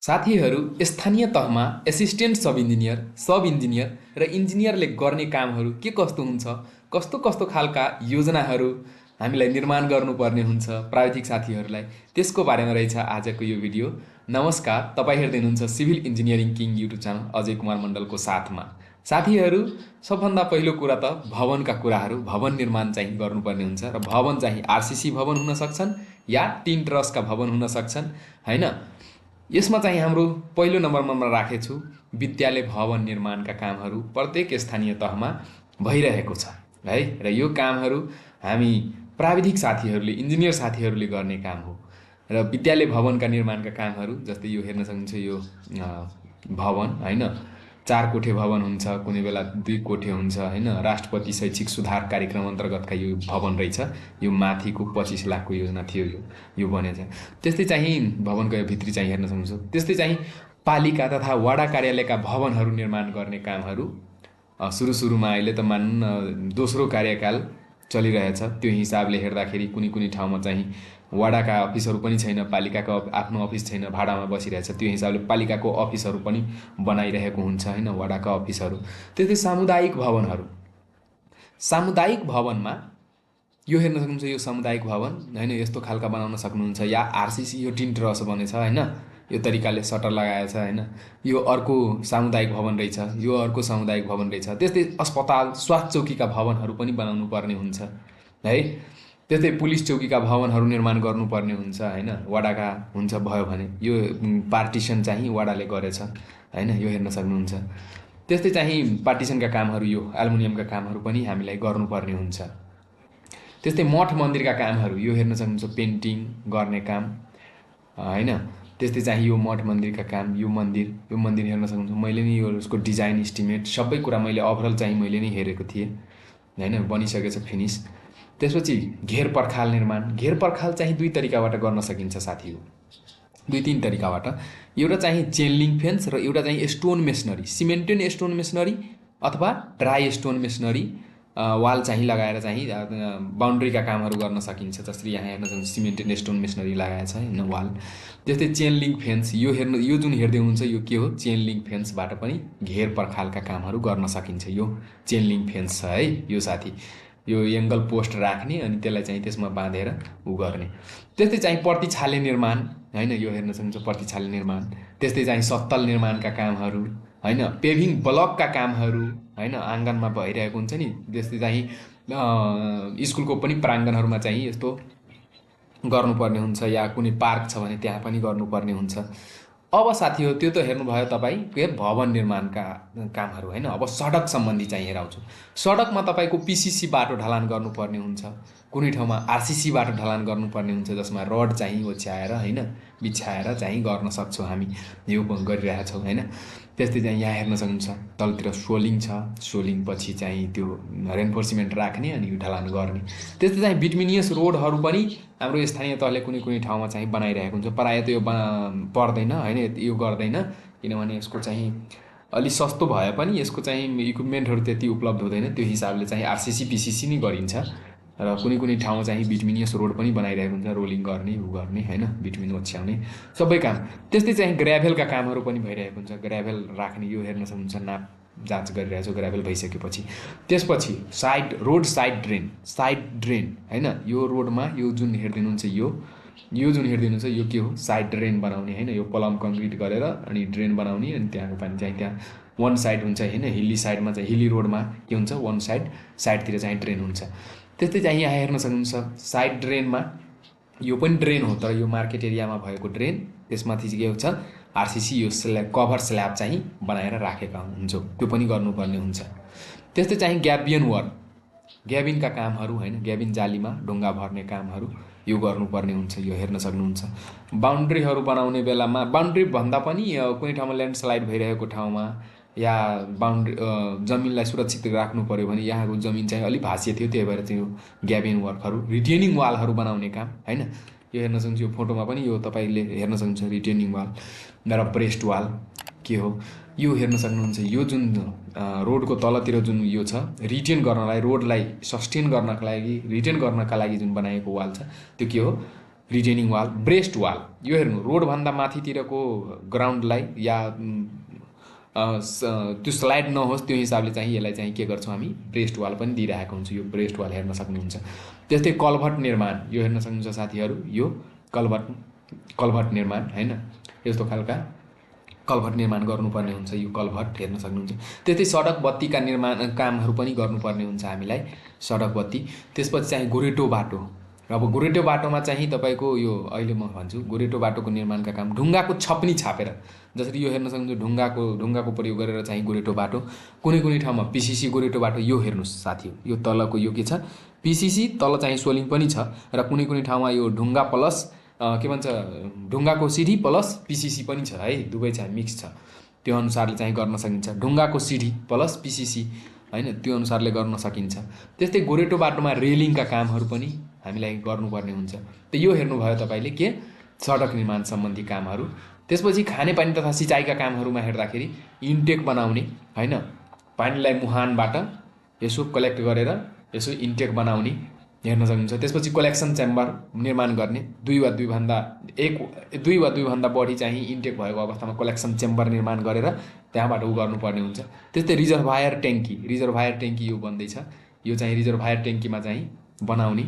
साथीहरू स्थानीय तहमा एसिस्टेन्ट सब इन्जिनियर र इन्जिनियरले गर्ने कामहरू के कस्तो हुन्छ, कस्तो कस्तो खालका योजनाहरू हामीलाई निर्माण गर्नुपर्ने हुन्छ प्राविधिक साथीहरूलाई, त्यसको बारेमा रहेछ आजको यो भिडियो। नमस्कार, तपाईँ हेर्दै हुनुहुन्छ civil engineering king YouTube channel Ajay Kumar मण्डलको साथमा। साथीहरू, सबभन्दा पहिलो कुरा त भवनका कुराहरू, भवन निर्माण चाहिँ गर्नुपर्ने हुन्छ र भवन चाहिँ आरसिसी भवन हुन सक्छन् या टिन ट्रसका भवन हुन सक्छन्, होइन। यसमा चाहिँ हाम्रो पहिलो नम्बरमा म राखेछु विद्यालय भवन निर्माणका कामहरू प्रत्येक स्थानीय तहमा भइरहेको छ है, र यो कामहरू हामी प्राविधिक साथीहरूले, इन्जिनियर साथीहरूले गर्ने काम हो। र विद्यालय भवनका निर्माणका कामहरू जस्तै यो हेर्न सक्नुहुन्छ, यो भवन होइन, 4 कोठे भवन हुन्छ, कुनै बेला 2 कोठे हुन्छ होइन। राष्ट्रपति शैक्षिक सुधार कार्यक्रम अन्तर्गतका यो भवन रहेछ, यो माथिको 25 लाखको योजना थियो, यो बनेछ। त्यस्तै चाहिँ भवनको भित्री चाहिँ हेर्न सक्नुहुन्छ। त्यस्तै चाहिँ पालिका तथा वडा कार्यालयका भवनहरू निर्माण गर्ने कामहरू सुरुमा अहिले त मान्नु न दोस्रो कार्यकाल चलिरहेछ, त्यो हिसाबले हेर्दाखेरि कुनै ठाउँमा चाहिँ वडाका अफिसहरू पनि छैन, पालिकाको आफ्नो अफिस छैन, भाडामा बसिरहेछ, त्यो हिसाबले पालिकाको अफिसहरू पनि बनाइरहेको हुन्छ होइन, वडाका अफिसहरू। त्यस्तै सामुदायिक भवनमा यो हेर्न सक्नुहुन्छ, यो सामुदायिक भवन होइन, यस्तो खालका बनाउन सक्नुहुन्छ, या आरसिसी यो टिन ट्रस बनेछ होइन, यो तरिकाले सटर लगाएछ होइन, यो अर्को सामुदायिक भवन रहेछ, यो अर्को सामुदायिक भवन रहेछ। त्यस्तै अस्पताल, स्वास्थ्य चौकीका भवनहरू पनि बनाउनु पर्ने हुन्छ है। त्यस्तै पुलिस चौकीका भवनहरू निर्माण गर्नुपर्ने हुन्छ होइन, वडाका हुन्छ भयो भने यो पार्टिसन चाहिँ वडाले गरेछ होइन, यो हेर्न सक्नुहुन्छ। त्यस्तै चाहिँ पार्टिसनका कामहरू, यो एल्युमिनियमका कामहरू पनि हामीलाई गर्नुपर्ने हुन्छ। त्यस्तै मठ मन्दिरका कामहरू, यो हेर्न सक्नुहुन्छ, पेन्टिङ गर्ने काम होइन। त्यस्तै चाहिँ यो मठ मन्दिरका काम, यो मन्दिर हेर्न सक्नुहुन्छ। मैले नि यो उसको डिजाइन इस्टिमेट सबै कुरा मैले ओभरअल चाहिँ मैले नै हेरेको थिएँ होइन, बनिसकेछ फिनिस। त्यसपछि घेर पर्खाल निर्माण, घेर पर्खाल चाहिँ 2 तरिकाबाट गर्न सकिन्छ साथी हो, 2-3 तरिकाबाट। एउटा चाहिँ चेन लिङ्क फेन्स र एउटा चाहिँ stone masonry, cemented stone masonry अथवा ड्राई स्टोन मेसनरी वाल चाहिँ लगाएर चाहिँ बााउन्ड्रीका कामहरू गर्न सकिन्छ। जसरी यहाँ हेर्न सक्नुहुन्छ, सिमेन्टेड स्टोन मेसनरी लगाएको छ होइन वाल। त्यस्तै चेन लिङ्क फेन्स, यो जुन हेर्दै हुनुहुन्छ यो के हो, चेन लिङ्क फेन्सबाट पनि घेर पर्खालका कामहरू गर्न सकिन्छ। यो चेन लिङ्क फेन्स छ है यो साथी, यो एङ्गल पोस्ट राख्ने अनि त्यसलाई चाहिँ त्यसमा बाँधेर गर्ने। त्यस्तै चाहिँ प्रतिछाले निर्माण होइन, यो हेर्न सक्नुहुन्छ प्रतिछाले निर्माण। त्यस्तै चाहिँ सत्तल निर्माणका कामहरू होइन, पेभिङ ब्लकका कामहरू होइन, आँगनमा भइरहेको हुन्छ नि। त्यस्तै चाहिँ स्कुलको पनि प्राङ्गणहरूमा चाहिँ यस्तो गर्नुपर्ने हुन्छ, या कुनै पार्क छ भने त्यहाँ पनि गर्नुपर्ने हुन्छ। अब साथी हो, त्यो त हेर्नुभयो तपाईँ के भवन निर्माणका कामहरू होइन। अब सडक सम्बन्धी चाहिँ हेराउँछु। सडकमा तपाईँको पिसिसी बाटो ढलान गर्नुपर्ने हुन्छ, कुनै ठाउँमा आरसिसी बाटो ढलान गर्नुपर्ने हुन्छ, जसमा रड चाहिँ ओछ्याएर होइन, बिछ्याएर चाहिँ गर्न सक्छौँ हामी, यो गरिरहेछौँ होइन। त्यस्तै चाहिँ यहाँ हेर्न सक्नुहुन्छ, तलतिर सोलिङ छ, सोलिङ पछि चाहिँ त्यो रेन्फोर्समेन्ट राख्ने अनि ढलान गर्ने। त्यस्तै चाहिँ बिटुमिनियस रोडहरू पनि हाम्रो स्थानीय तहले कुनै ठाउँमा चाहिँ बनाइरहेको हुन्छ। प्रायः त यो पर्दैन होइन, यो गर्दैन, किनभने यसको चाहिँ अलि सस्तो भए पनि यसको चाहिँ इक्विपमेन्टहरू त्यति उपलब्ध हुँदैन, त्यो हिसाबले चाहिँ आरसिसी पिसिसी नै गरिन्छ। र कुनै ठाउँमा चाहिँ बिटुमिनियस रोड पनि बनाइरहेको हुन्छ, रोलिङ गर्ने गर्ने होइन, बिटुमिन ओछ्याउने सबै काम। त्यस्तै चाहिँ ग्राभेलका कामहरू पनि भइरहेको हुन्छ, ग्राभेल राख्ने, यो हेर्न सक्नुहुन्छ, नाप जाँच गरिरहेको छु ग्राभेल भइसकेपछि। त्यसपछि रोड साइड ड्रेन होइन, यो रोडमा यो जुन हेरिदिनुहुन्छ, यो जुन हेरिदिनुहुन्छ यो के हो, साइड ड्रेन बनाउने होइन, यो प्लम कङ्क्रिट गरेर अनि ड्रेन बनाउने, अनि त्यहाँको पानी चाहिँ त्यहाँ वान साइड हुन्छ होइन, हिल्ली साइडमा चाहिँ, हिल्ली रोडमा के हुन्छ, वान साइडतिर चाहिँ ड्रेन हुन्छ। त्यस्तै चाहिँ यहाँ हेर्न सक्नुहुन्छ, साइड ड्रेनमा यो पनि ड्रेन हो, तर यो मार्केट एरियामा भएको ड्रेन, त्यसमाथि चाहिँ के हुन्छ, आरसिसी यो कभर स्ल्याब चाहिँ बनाएर राखेका हुन्छौँ, त्यो पनि गर्नुपर्ने हुन्छ। त्यस्तै चाहिँ ग्याबिनका कामहरू होइन, ग्याबिन जालीमा ढुङ्गा भर्ने कामहरू यो गर्नुपर्ने हुन्छ, यो हेर्न सक्नुहुन्छ। बााउन्ड्रीहरू बनाउने बेलामा, बााउन्ड्री भन्दा पनि कुनै ठाउँमा ल्यान्डस्लाइड भइरहेको ठाउँमा या जमिनलाई सुरक्षित राख्नु पऱ्यो भने यहाँको जमिन चाहिँ अलिक भाँसिए थियो, त्यही भएर चाहिँ यो ग्याबिन वर्कहरू, रिटेनिङ वालहरू बनाउने काम होइन, यो हेर्न सक्नुहुन्छ। यो फोटोमा पनि यो तपाईँले हेर्न सक्नुहुन्छ, रिटेनिङ वाल र ब्रेस्ट वाल के हो यो हेर्न सक्नुहुन्छ। यो जुन रोडको तलतिर जुन यो छ, रिटेन गर्नलाई, रोडलाई सस्टेन गर्नका लागि, रिटेन गर्नका लागि जुन बनाएको वाल छ, त्यो के हो, रिटेनिङ वाल, ब्रेस्ट वाल, यो हेर्नु रोडभन्दा माथितिरको ग्राउन्डलाई या त्यो स्लाइड नहोस् त्यो हिसाबले चाहिँ यसलाई चाहिँ के गर्छौँ हामी ब्रेस्ट वाल पनि दिइरहेको हुन्छ। यो ब्रेस्ट वाल हेर्न सक्नुहुन्छ। त्यस्तै कल्भर्ट निर्माण, यो हेर्न सक्नुहुन्छ साथीहरू, यो कल्भर्ट निर्माण हैन, यस्तो खालका कल्भर्ट निर्माण गर्नुपर्ने हुन्छ। यो कल्भर्ट हेर्न सक्नुहुन्छ। त्यस्तै सडक बत्तीका निर्माण कामहरू पनि गर्नुपर्ने हुन्छ हामीलाई, सडक बत्ती। त्यसपछि चाहिँ गोरेटो बाटो। अब गोरेटो बाटोमा चाहिँ तपाईँको यो अहिले म भन्छु गोरेटो बाटोको निर्माणका काम, ढुङ्गाको छप्नी छापेर, जसरी यो हेर्न सक्नुहुन्छ ढुङ्गाको प्रयोग गरेर चाहिँ गोरेटो बाटो। कुनै कुनै ठाउँमा पिसिसी गोरेटो बाटो, यो हेर्नुहोस् साथी, यो तलको यो के छ पिसिसी, तल चाहिँ सोलिङ पनि छ र कुनै कुनै ठाउँमा यो ढुङ्गा प्लस के भन्छ ढुङ्गाको सिडी प्लस पिसिसी पनि छ है, दुवै चाहिँ मिक्स छ। त्यो अनुसारले चाहिँ गर्न सकिन्छ, ढुङ्गाको सिडी प्लस पिसिसी हैन, त्यो अनुसारले गर्न सकिन्छ। त्यस्तै गोरेटो बाटोमा रेलिङका कामहरू पनि हामीलाई गर्नुपर्ने हुन्छ। त यो हेर्नुभयो तपाईँले के सडक निर्माण सम्बन्धी कामहरू। त्यसपछि खानेपानी तथा सिँचाइका कामहरूमा हेर्दाखेरि इन्टेक बनाउने हैन, पानीलाई मुहानबाट यसो कलेक्ट गरेर यसो इन्टेक बनाउने हेर्न सक्नुहुन्छ। त्यसपछि कलेक्सन च्याम्बर निर्माण गर्ने, दुई वा दुईभन्दा बढी चाहिँ इन्टेक भएको अवस्थामा कलेक्सन च्याम्बर निर्माण गरेर त्यहाँबाट उ गर्नुपर्ने हुन्छ। त्यस्तै रिजर्भायर ट्याङ्की यो बन्दैछ, यो चाहिँ रिजर्भायर ट्याङ्कीमा चाहिँ बनाउने।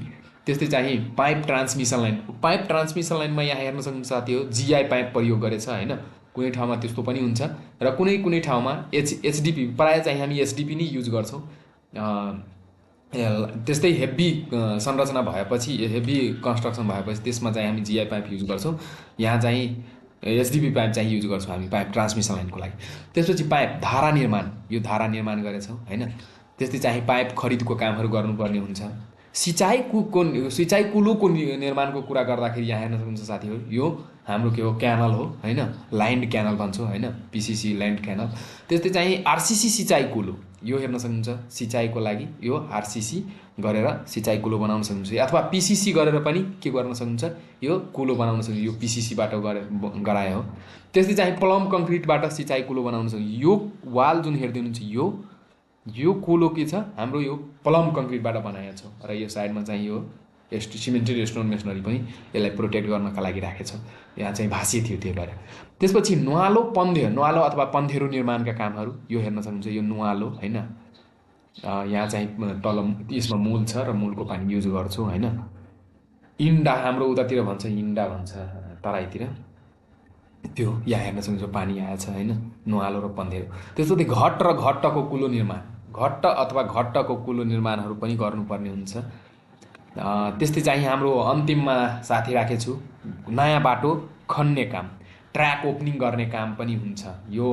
त्यस्तै चाहिँ पाइप ट्रान्समिसन लाइनमा यहाँ हेर्न सक्नुहुन्छ साथीहरू, जिआई पाइप प्रयोग गरेछ हैन, कुनै ठाउँमा त्यस्तो पनि हुन्छ र कुनै ठाउँमा एचडिपी, प्रायः चाहिँ हामी एचडिपी नै युज गर्छौँ। त्यस्तै हेभी संरचना भएपछि, हेभी कन्स्ट्रक्सन भएपछि त्यसमा चाहिँ हामी जिआई पाइप युज गर्छौँ। यहाँ चाहिँ एचडिपी पाइप चाहिँ युज गर्छौँ हामी पाइप ट्रान्समिसन लाइनको लागि। त्यसपछि पाइप धारा निर्माण, यो धारा निर्माण गरेछौँ हैन। त्यस्तै चाहिँ पाइप खरिदको कामहरू गर्नुपर्ने हुन्छ। सिँचाइ कुलोको निर्माणको कुरा गर्दाखेरि यहाँ हेर्न सक्नुहुन्छ साथीहरू, यो हाम्रो के हो क्यानल हो हैन, लाइन्ड क्यानल भन्छौँ हैन, पिसिसी लाइन्ड क्यानल। त्यस्तै चाहिँ आरसिसी सिँचाइ कुलो, यो हेर्न सक्नुहुन्छ सिँचाइको लागि यो आरसिसी गरेर सिँचाइ कुलो बनाउन सक्नुहुन्छ, अथवा पिसिसी गरेर पनि के गर्न सक्नुहुन्छ यो कुलो बनाउन सक्नुहुन्छ, यो पिसिसीबाट गराए हो। त्यस्तै चाहिँ प्लम कङ्क्रिटबाट सिँचाइ कुलो बनाउन सक्नुहुन्छ। यो वाल जुन हेर्दै हुनुहुन्छ यो कुलो के छ हाम्रो, यो प्लम कङ्क्रिटबाट बनाएको छ र यो साइडमा चाहिँ यो सिमेन्टेड स्टोन मेसनरी पनि यसलाई प्रोटेक्ट गर्नका लागि राखेको छ, यहाँ चाहिँ भाँसिए थियो त्यही भएर। त्यसपछि नुहालो अथवा पन्धेरो निर्माणका कामहरू, यो हेर्न सक्नुहुन्छ, यो नुहालो हैन, यहाँ चाहिँ तल यसमा मूल छ र मूलको पानी युज गर्छौँ हैन। इन्डा हाम्रो उतातिर भन्छ, इन्डा भन्छ तराईतिर, त्यो यहाँ हेर्न सक्नुहुन्छ पानी आएछ हैन, नुहालो र पन्धेरो। त्यसपछि घट्टको कुलो निर्माण, घट्टको कुलो निर्माणहरू पनि गर्नुपर्ने हुन्छ। त्यस्तै चाहिँ हाम्रो अन्तिममा साथी राखेको छु नयाँ बाटो खन्ने काम, ट्र्याक ओपनिङ गर्ने काम पनि हुन्छ। यो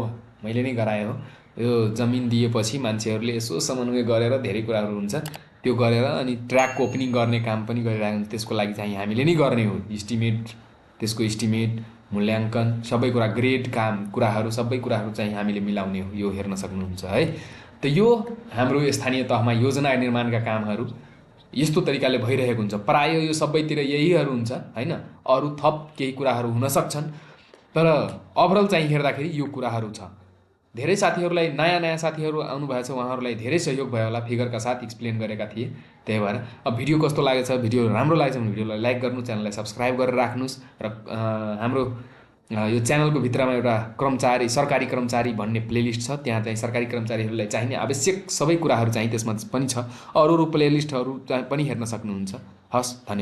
मैले नै गराएँ हो। यो जमिन दिएपछि मान्छेहरूले यसो समन्वय गरेर धेरै कुराहरू हुन्छ त्यो गरेर अनि ट्र्याक ओपनिङ गर्ने काम पनि गरिरहेको हुन्छ। त्यसको लागि चाहिँ हामीले नै गर्ने हो, त्यसको इस्टिमेट, मूल्याङ्कन, सबै कुरा, ग्रेड कुराहरू सबै कुराहरू चाहिँ हामीले मिलाउने हो। यो हेर्न सक्नुहुन्छ है। त यो हाम्रो स्थानीय तहमा योजना निर्माणका कामहरू यस्तो तरिकाले भइरहेको हुन्छ। प्रायः यो सबैतिर यहीहरू हुन्छ हैन, अरू थप केही कुराहरू हुन सक्छन्, तर ओभरअल चाहिँ हेर्दाखेरि यो कुराहरू छ। धेरै साथीहरूलाई, नयाँ साथीहरू आउनुभएको छ, उहाँहरूलाई धेरै सहयोग भयो होला, फिगरका साथ एक्सप्लेन गरेका थिए। त्यही भएर अब भिडियो कस्तो लागेछ, भिडियो राम्रो लागेछ भने भिडियोलाई लाइक गर्नु, च्यानललाई सब्सक्राइब गरेर राख्नुहोस् र हाम्रो यो च्यानलको भित्रमा एउटा सरकारी कर्मचारी भन्ने प्लेलिस्ट छ, त्यहाँ चाहिँ सरकारी कर्मचारीहरूलाई चाहिने आवश्यक सबै कुराहरू चाहिँ त्यसमा पनि छ। अरू प्लेलिस्टहरू पनि हेर्न सक्नुहुन्छ। हस्, धन्यवाद।